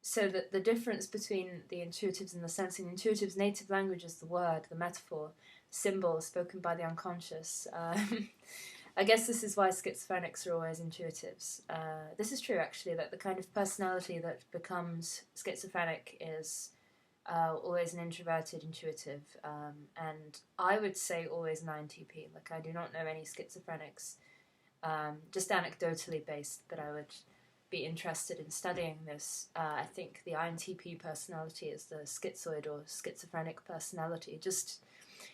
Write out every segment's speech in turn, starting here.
so that the difference between the intuitives and the sensing, intuitives' native language is the word, the metaphor, symbol spoken by the unconscious. I guess this is why schizophrenics are always intuitives. This is true, actually, that the kind of personality that becomes schizophrenic is always an introverted intuitive, and I would say always an INTP. Like, I do not know any schizophrenics, just anecdotally based, but I would be interested in studying this. I think the INTP personality is the schizoid or schizophrenic personality, just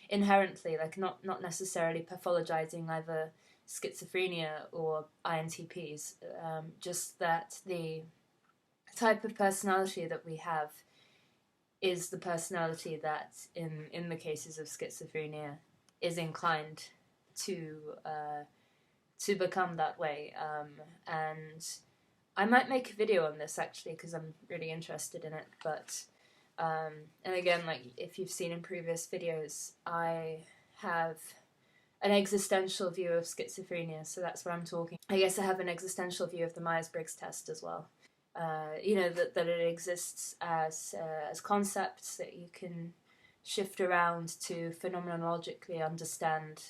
inherently, like not necessarily pathologizing either schizophrenia or INTPs, just that the type of personality that we have is the personality that, in the cases of schizophrenia, is inclined to become that way. And I might make a video on this, actually, because I'm really interested in it. But and again, like, if you've seen in previous videos, I have an existential view of schizophrenia, so that's what I'm talking. I guess I have an existential view of the Myers-Briggs test as well. That it exists as concepts that you can shift around to phenomenologically understand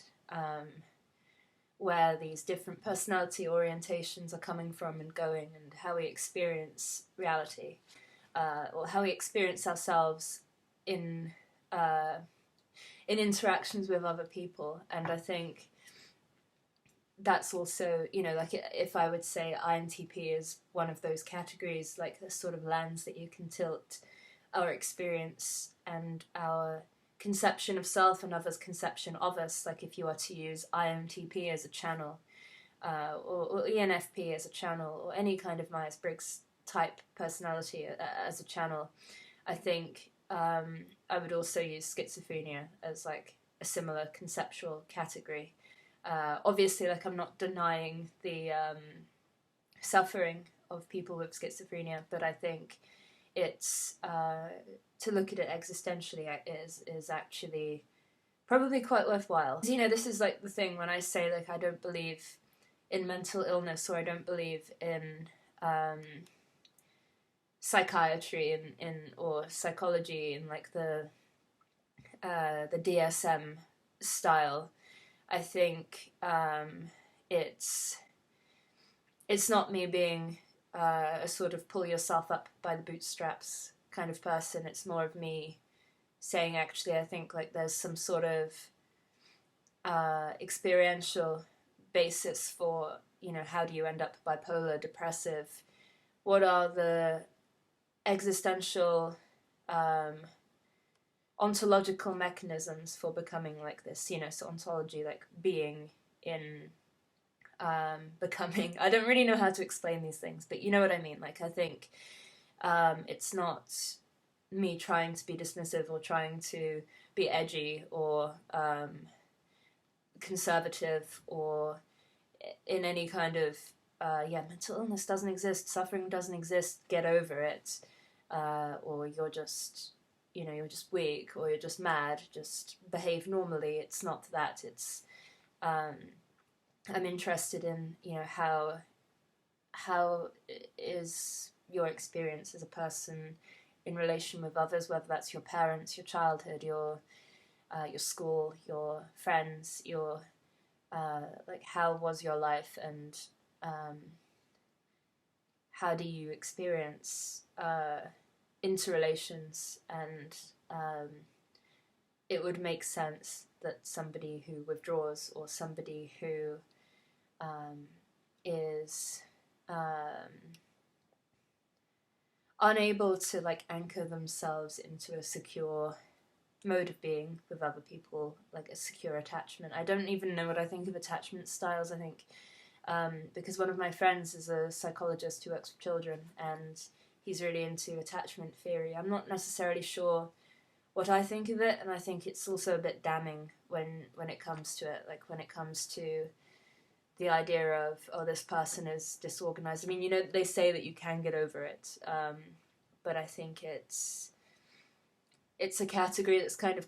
where these different personality orientations are coming from and going, and how we experience reality, or how we experience ourselves in interactions with other people. And I think that's also, like, if I would say INTP is one of those categories, like the sort of lens that you can tilt our experience and our conception of self and others' conception of us, like if you are to use INTP as a channel, or ENFP as a channel, or any kind of Myers-Briggs type personality as a channel, I think I would also use schizophrenia as like a similar conceptual category. Obviously, like, I'm not denying the suffering of people with schizophrenia, but I think it's to look at it existentially is actually probably quite worthwhile. This is like the thing when I say, like, I don't believe in mental illness, or I don't believe in psychiatry or psychology in like the DSM style. I think it's not me being a sort of pull yourself up by the bootstraps kind of person. It's more of me saying, actually, I think like there's some sort of experiential basis for, how do you end up bipolar, depressive? What are the existential ontological mechanisms for becoming like this? So ontology, like being in becoming. I don't really know how to explain these things, but you know what I mean. Like, I think it's not me trying to be dismissive or trying to be edgy or conservative, or in any kind of mental illness doesn't exist, suffering doesn't exist, get over it, or you're just you're just weak, or you're just mad, just behave normally. It's not that. It's I'm interested in how is your experience as a person in relation with others, whether that's your parents, your childhood, your school, your friends, your like, how was your life, and how do you experience interrelations, and it would make sense that somebody who withdraws, or somebody who is unable to like anchor themselves into a secure mode of being with other people, like a secure attachment. I don't even know what I think of attachment styles. I think because one of my friends is a psychologist who works with children, and he's really into attachment theory. I'm not necessarily sure what I think of it, and I think it's also a bit damning when it comes to it, like when it comes to the idea of, oh, this person is disorganized. I mean, they say that you can get over it, but I think it's a category that's kind of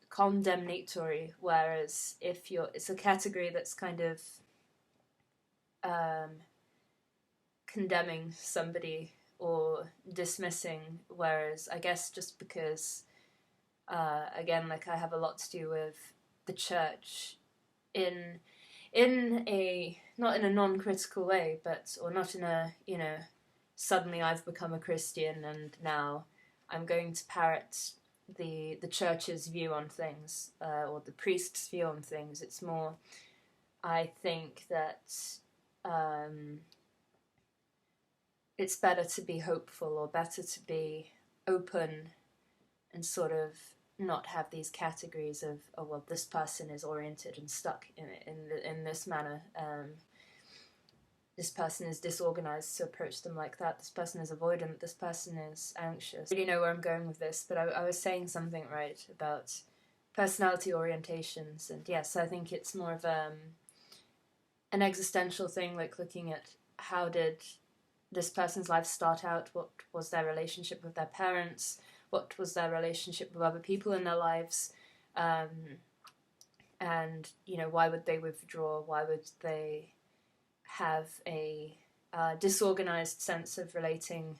condemnatory, whereas it's a category that's kind of condemning somebody or dismissing, whereas I guess just because, again, like I have a lot to do with the church in a not in a non-critical way, but or not in a, you know, suddenly I've become a Christian and now I'm going to parrot the church's view on things, or the priest's view on things. It's more, I think that um, it's better to be hopeful, or better to be open, and sort of not have these categories of, oh well, this person is oriented and stuck in this manner. This person is disorganized, so approach them like that. This person is avoidant. This person is anxious. I don't really know where I'm going with this, but I was saying something right about personality orientations, and yes, I think it's more of an existential thing, like looking at how did this person's life start out, what was their relationship with their parents, what was their relationship with other people in their lives, and, you know, why would they withdraw, why would they have a disorganized sense of relating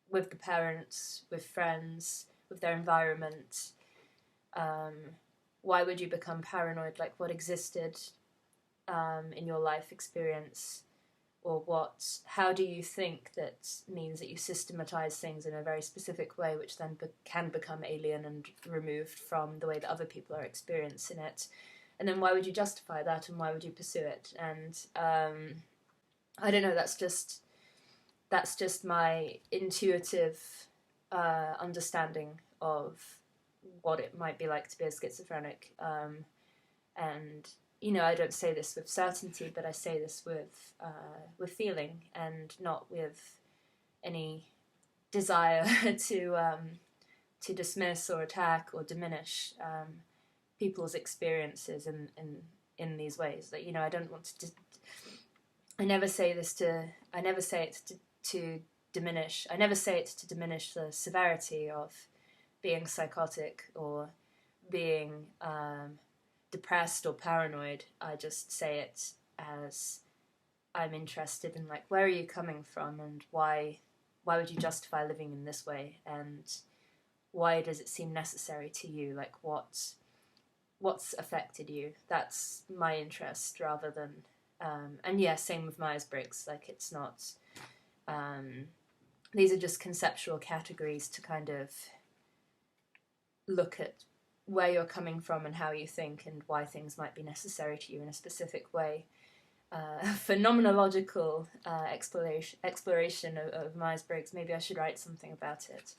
with the parents, with friends, with their environment. Why would you become paranoid? Like, what existed in your life experience, or how do you think that means that you systematize things in a very specific way, which then can become alien and removed from the way that other people are experiencing it? And then why would you justify that, and why would you pursue it? And I don't know, that's just my intuitive understanding of what it might be like to be a schizophrenic. And, you know, I don't say this with certainty, but I say this with feeling, and not with any desire to dismiss or attack or diminish people's experiences in these ways. That, you know, I don't want to. I never say it to diminish. I never say it to diminish the severity of being psychotic or being depressed or paranoid. I just say it as I'm interested in, like, where are you coming from, and why would you justify living in this way, and why does it seem necessary to you? Like, what's affected you? That's my interest, rather than and yeah, same with Myers-Briggs. Like, it's not these are just conceptual categories to kind of look at where you're coming from and how you think and why things might be necessary to you in a specific way. Phenomenological exploration of Myers-Briggs. Maybe I should write something about it.